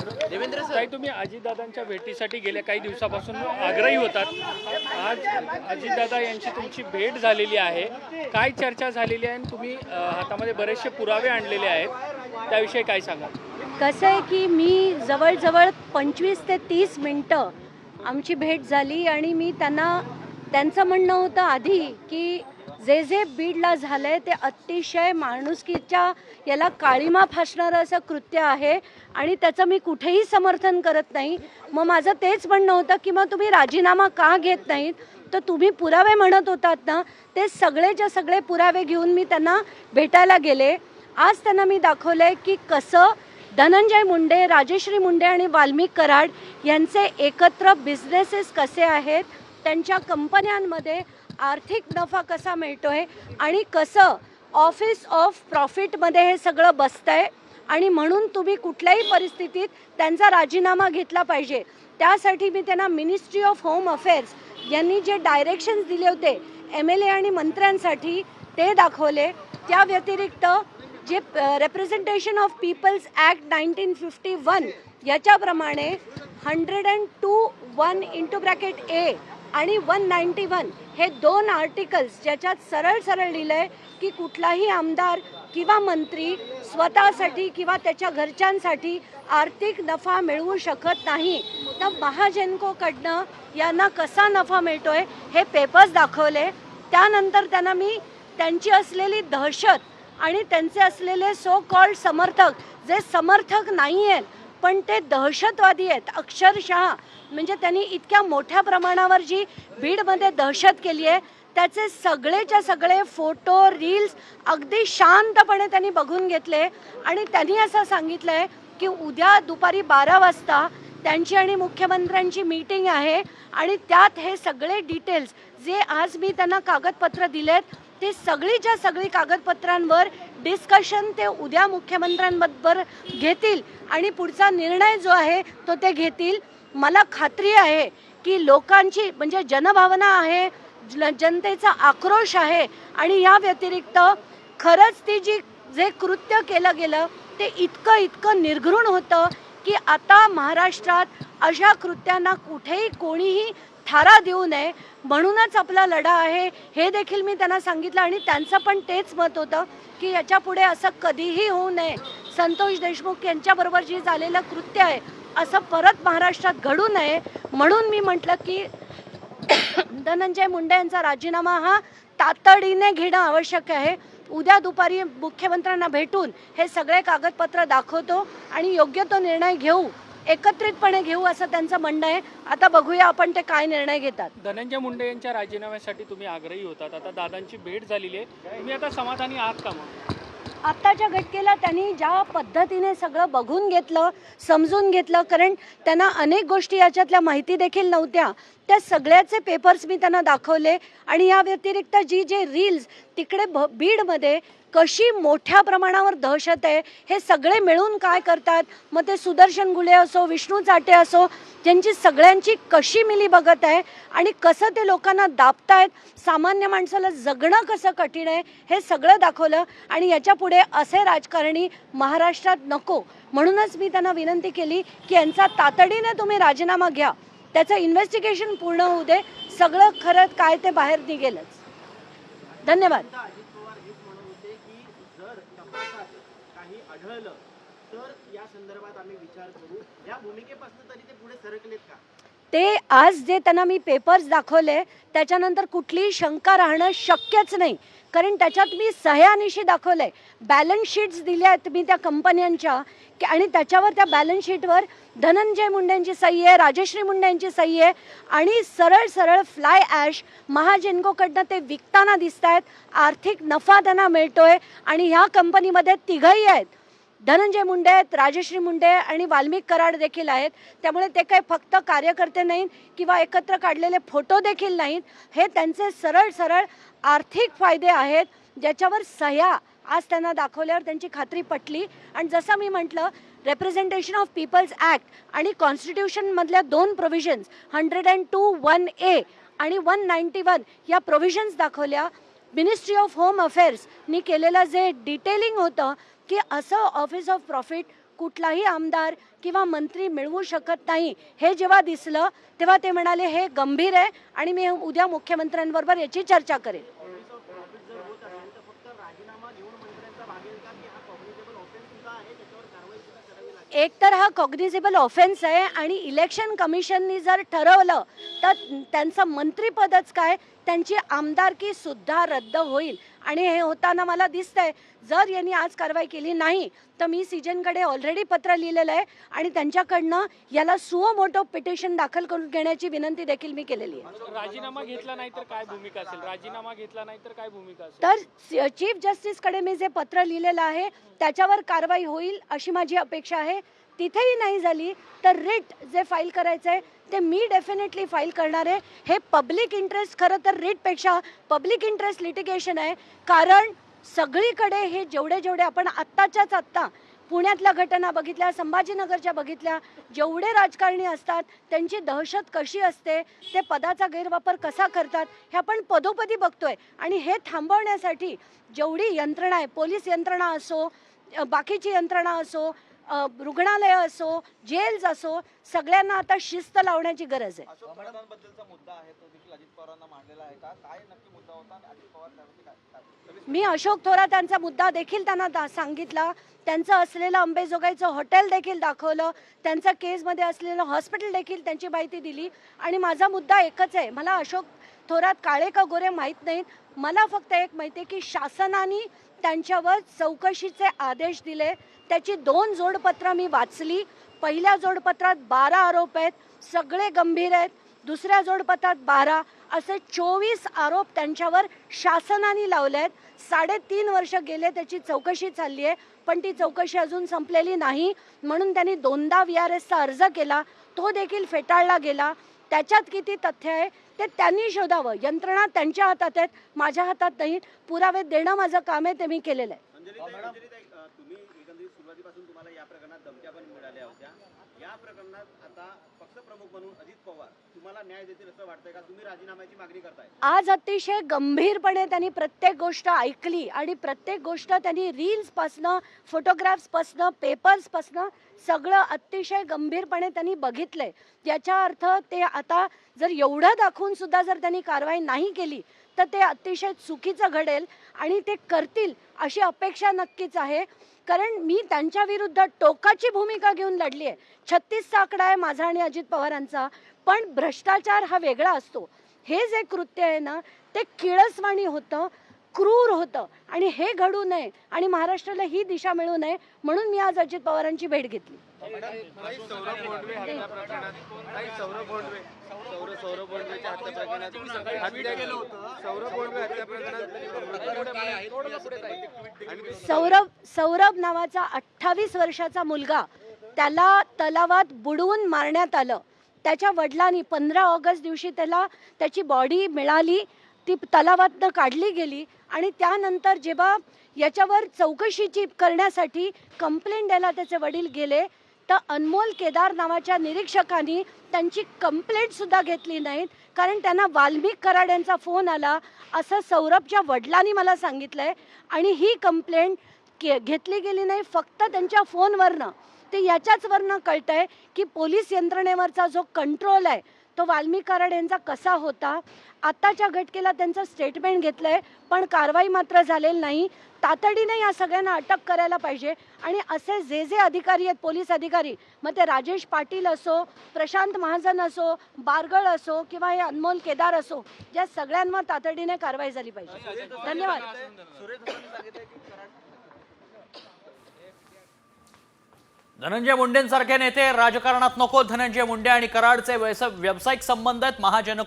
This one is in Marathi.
देवेंद्र सर, ताई तुम्ही अजितदादांच्या भेटीसाठी गेल्या काही दिवसापासून आग्रही होतात. आज अजितदादा यांची तुमची भेट झालेली आहे. काय चर्चा झालेली आहे आणि तुम्ही हातामध्ये बरेचसे पुरावे आणलेले आहेत, त्याविषयी काय सांगा? कसं आहे की मी जवळजवळ 25 ते 30 मिनटं आमची भेट झाली आणि मी त्यांचं म्हणणं होतं आधी की जे बीडला झालंय ते अतिशय माणुसकीच्या याला काळीमा फासणारं असं कृत्य आहे आणि त्याचं मी कुठेही समर्थन करत नाही. मग माझं तेच म्हणणं होतं की मग तुम्ही राजीनामा का घेत नाहीत, तर तुम्ही पुरावे म्हणत होतात ना, ते सगळेच्या सगळे पुरावे घेऊन मी त्यांना भेटायला गेले. आज त्यांना मी दाखवलंय की कसं धनंजय मुंडे, राजश्री मुंडे आणि वाल्मिक कराड यांचे एकत्र बिझनेसेस कसे आहेत, त्यांच्या कंपन्यांमध्ये आर्थिक नफा कसा मिळतोय आणि कसं ऑफिस ऑफ प्रॉफिटमध्ये हे सगळं बसतंय आणि म्हणून तुम्ही कुठल्याही परिस्थितीत त्यांचा राजीनामा घेतला पाहिजे. त्यासाठी मी त्यांना मिनिस्ट्री ऑफ होम अफेअर्स यांनी जे डायरेक्शन्स दिले होते MLA आणि मंत्र्यांसाठी ते दाखवले. त्या व्यतिरिक्त जे रिप्रेझेंटेशन ऑफ पीपल्स ॲक्ट 1951 याच्याप्रमाणे 102(1)(a) आणि 191 हे 2 आर्टिकल्स ज्याच्यात सरळ लिहिलं आहे की कुठलाही आमदार किंवा मंत्री स्वतःसाठी किंवा त्याच्या घरच्यांसाठी आर्थिक नफा मिळवू शकत नाही. तर महाजेनकोकडनं यांना कसा नफा मिळतोय हे पेपर्स दाखवले. त्यानंतर त्यांना मी त्यांची असलेली दहशत आणि त्यांचे असलेले सो कॉल्ड समर्थक, जे समर्थक नाही आहेत पण ते दहशतवादी आहेत अक्षरशः, म्हणजे त्यांनी इतक्या मोठ्या प्रमाणावर जी बीडमध्ये दहशत केली आहे त्याचे सगळेच्या सगळे फोटो रील्स अगदी शांतपणे त्यांनी बघून घेतले आणि त्यांनी असं सांगितलं आहे की उद्या दुपारी 12 वाजता त्यांची आणि मुख्यमंत्र्यांची मीटिंग आहे आणि त्यात हे सगळे डिटेल्स जे आज मी त्यांना कागदपत्र दिलेत ते सगळीच्या सगळी कागदपत्रांवर डिस्कशन ते उद्या मुख्यमंत्र्यांबरोबर घेतील आणि पुढचा निर्णय जो आहे तो ते घेतील. मला खात्री आहे की लोकांची म्हणजे जनभावना आहे, जनतेचा आक्रोश आहे आणि या व्यतिरिक्त खरंच ती जे कृत्य केलं गेलं ते इतकं निर्घृण होतं की आता महाराष्ट्रात अशा कृत्यांना कुठेही कोणीही थारा देऊ नये. म्हणूनच आपला लढा आहे हे देखील मी त्यांना सांगितलं आणि त्यांचं पण तेच मत होतं की याच्यापुढे असं कधीही होऊ नये. संतोष देशमुख यांच्याबरोबर जे झालेलं कृत्य आहे असं परत महाराष्ट्रात घडू नये म्हणून मी म्हटलं की धनंजय मुंडे यांचा राजीनामा हा तातडीने घेणं आवश्यक आहे. उद्या दुपारी मुख्यमंत्र्यांना भेटून हे सगळे कागदपत्र दाखवतो आणि योग्य तो निर्णय घेऊ, एकत्रितपणे घेऊ असं त्यांचं म्हणणं आहे. आता बघूया आपण ते काय निर्णय घेतात. धनंजय मुंडे यांच्या राजीनाम्यासाठी तुम्ही आग्रही होतात. आता दादांची भेट झालेली आहे, तुम्ही आता समाधानी आहात का? मग आत्ताच्या घटकेला त्यांनी ज्या पद्धतीने सगळं बघून घेतलं, समजून घेतलं, कारण त्यांना अनेक गोष्टी याच्यातल्या माहिती देखील नव्हत्या, त्या सगळ्याचे पेपर्स मी त्यांना दाखवले आणि या व्यतिरिक्त जे रील्स तिकडे बीडमध्ये कशी मोठ्या प्रमाणावर दहशत आहे हे सगळे मिळून काय करतात, मग ते सुदर्शन गुले असो, विष्णू चाटे असो, ज्यांची सगळ्यांची कशी मिली बघत आहे आणि कसं ते लोकांना दाबतायत, सामान्य माणसाला जगणं कसं कठीण आहे हे सगळं दाखवलं आणि याच्या पुढे असे राजकारणी महाराष्ट्रात नको. म्हणूनच मी त्यांना विनंती केली की यांचा तातडीने तुम्ही राजीनामा घ्या, त्याचं इन्व्हेस्टिगेशन पूर्ण होऊ दे, सगळं खरं काय ते बाहेर निघेलच. धन्यवाद. ते आज जे त्यांना मी पेपर्स दाखवले त्याच्यानंतर कुठलीही शंका राहणं शक्यच नाही, कारण त्याच्यात मी सह्यानिशी दाखवलंय, बॅलन्स शीट्स दिल्या आहेत मी त्या कंपन्यांच्या आणि त्याच्यावर त्या बॅलन्स शीटवर धनंजय मुंडेंची सही आहे, राजश्री मुंडे यांची सही आहे आणि सरळ फ्लाय ॲश महाजेनकोकडनं ते विकताना दिसत आहेत. आर्थिक नफा त्यांना मिळतोय आणि ह्या कंपनीमध्ये तिघही आहेत, धनंजय मुंडे आहेत, राजश्री मुंडे आणि वाल्मिक कराड देखील आहेत. त्यामुळे ते काही फक्त कार्यकर्ते नाहीत किंवा एकत्र काढलेले फोटो देखील नाहीत, हे त्यांचे सरळ आर्थिक फायदे आहेत ज्याच्यावर सह्या आज त्यांना दाखवल्यावर त्यांची खात्री पटली. आणि जसं मी म्हटलं, रिप्रेझेंटेशन ऑफ पीपल्स ॲक्ट आणि कॉन्स्टिट्यूशनमधल्या 2 प्रोव्हिजन्स 102(1)(a) आणि 191 या प्रोव्हिजन्स दाखवल्या. मिनिस्ट्री ऑफ होम अफेअर्सनी केलेलं जे डिटेलिंग होतं की असं ऑफिस ऑफ प्रॉफिट कुठलाही आमदार किंवा मंत्री मिळवू शकत नाही हे जेव्हा दिसलं तेव्हा ते म्हणाले हे गंभीर आहे आणि मी उद्या मुख्यमंत्र्यांबरोबर याची चर्चा करेन. एक तर हा कॉग्निझेबल ऑफेन्स आहे आणि इलेक्शन कमिशननी जर ठरवलं तर त्यांचं मंत्रिपदच काय त्यांची आमदारकी सुद्धा रद्द होईल आणि हे होताना मला दिसतंय. जर यांनी आज कारवाई केली नाही तर मी सीजनकडे ऑलरेडी पत्र लिहिलेलं आहे आणि त्यांच्याकडनं याला सुओ मोटो पिटिशन दाखल करून घेण्याची विनंती देखील मी केलेली आहे. राजीनामा घेतला नाही तर काय भूमिका असेल? राजीनामा घेतला नाही तर काय भूमिका असेल? तर चीफ जस्टिसकडे मी जे पत्र लिहिलेलं आहे त्याच्यावर कारवाई होईल अशी माझी अपेक्षा आहे. तिथेही नाही झाली तर रिट जे फाईल करायचं आहे ते मी डेफिनेटली फाईल करणार आहे. हे पब्लिक इंटरेस्ट खरं तर रिटपेक्षा पब्लिक इंटरेस्ट लिटिगेशन आहे, कारण सगळीकडे हे जेवढे आपण आत्ताच्याच आत्ता पुण्यातल्या घटना बघितल्या, संभाजीनगरच्या बघितल्या, जेवढे राजकारणी असतात त्यांची दहशत कशी असते, ते पदाचा गैरवापर कसा करतात हे आपण पदोपदी बघतोय. आणि हे थांबवण्यासाठी जेवढी यंत्रणा आहे, पोलीस यंत्रणा असो, बाकीची यंत्रणा असो, रुग्णालय असो, जेल्स असो, सगळ्यांना आता शिस्त लावण्याची गरज आहे. अशोक थोरातांबद्दलचा मुद्दा आहे तो देखील अजित पवारांना मांडलेला आहे का? काय नक्की मुद्दा होता आणि अजित पवार त्यावरती काय? मी अशोक थोरातांचा मुद्दा देखील त्यांना सांगितला. त्यांचं असलेलं अंबेजोगाईचं हॉटेल देखील दाखवलं, त्यांच्या केसमध्ये असलेलं हॉस्पिटल देखील त्यांची माहिती दिली. आणि माझा मुद्दा एकच आहे, मला अशोक थोरात काळे का गोरे माहीत नाहीत, मला फक्त एक माहिती आहे की शासनाने त्यांच्यावर चौकशीचे आदेश दिले. त्याची 2 जोडपत्रं मी वाचली. पहिल्या जोडपत्रात 12 आरोप आहेत, सगळे गंभीर आहेत. दुसऱ्या जोडपत्रात 12, असे 24 आरोप त्यांच्यावर शासनाने लावले आहेत. 3.5 वर्ष गेले त्याची चौकशी चालली आहे, पण ती चौकशी अजून संपलेली नाही. म्हणून त्यांनी 2दा VRSचा अर्ज केला, तो देखील फेटाळला गेला. त्याच्यात किती तथ्य आहे ते त्यांनी शोधावं. यंत्रणा त्यांच्या हातात आहेत, माझ्या हातात नाही. पुरावे देणं माझं काम आहे, ते मी केलेलं आहे. तुम्ही एकंदरीत सुरुवातीपासून तुम्हाला या प्रकरणात धमक्या पण मिळाल्या होत्या. या प्रकरणात आता पक्षप्रमुख म्हणून अजित पवार तुम्हाला न्याय देतील असं वाटतंय का? तुम्ही राजीनाम्याची मागणी करताय? आज अतिशय गंभीरपणे त्यांनी प्रत्येक गोष्ट ऐकली आणि प्रत्येक गोष्ट त्यांनी रील्सपासनं, फोटोग्राफ्सपासनं, पेपर्सपासनं सगळं अतिशय गंभीरपणे त्यांनी बघितलंय. याचा अर्थ ते आता जर एवढं दाखवून सुद्धा जर त्यांनी कारवाई नाही केली तर ते अतिशय चुकीचं घडेल आणि ते करतील अशी अपेक्षा नक्कीच आहे. कारण मी त्यांच्या विरुद्ध टोकाची भूमिका घेऊन लढली आहे. 36चा आकडा आहे माझा आणि अजित पवारांचा, पण भ्रष्टाचार हा वेगळा असतो. हे जे कृत्य आहे ना ते किळसवाणी होतं, क्रूर होतं आणि हे घडू नये आणि महाराष्ट्राला ही दिशा मिळू नये म्हणून मी आज अजित पवारांची भेट घेतली. सौरभ नावाचा 28 वर्षाचा मुलगा, त्याला तलावात बुडवून मारण्यात आलं. त्याच्या वडिलांनी 15 ऑगस्ट दिवशी त्याची बॉडी मिळाली, ती तलावातनं काढली गेली आणि त्यानंतर जेव्हा याच्यावर चौकशीची करण्यासाठी कंप्लेंट द्यायला त्याचे वडील गेले तर अनमोल केदार नावाच्या निरीक्षकांनी त्यांची कंप्लेंट सुद्धा घेतली नाहीत, कारण त्यांना वाल्मिक कराड यांचा फोन आला असं सौरभच्या वडिलांनी मला सांगितलंय. आणि ही कंप्लेंट घेतली गेली नाही फक्त त्यांच्या फोनवरनं. ते याच्याचवरनं कळतंय की पोलीस यंत्रणेवरचा जो कंट्रोल आहे तो वाल्मिक कराड यांचा कसा होता. आत्ताच्या घटनेला त्यांचं स्टेटमेंट घेतलंय पण कारवाई मात्र झालेली नाही. तातडीने या सगळ्यांना अटक करायला पाहिजे आणि असे जे अधिकारी आहेत, पोलीस अधिकारी, मग ते राजेश पाटील असो, प्रशांत महाजन असो, बारगळ असो किंवा हे अनमोल केदार असो, या सगळ्यांवर तातडीने कारवाई झाली पाहिजे. धन्यवाद. धनंजय मुंडेंसारखे नेते राजकारणात नको. धनंजय मुंडे आणि कराडचे व्यावसायिक संबंध आहेत. महाजन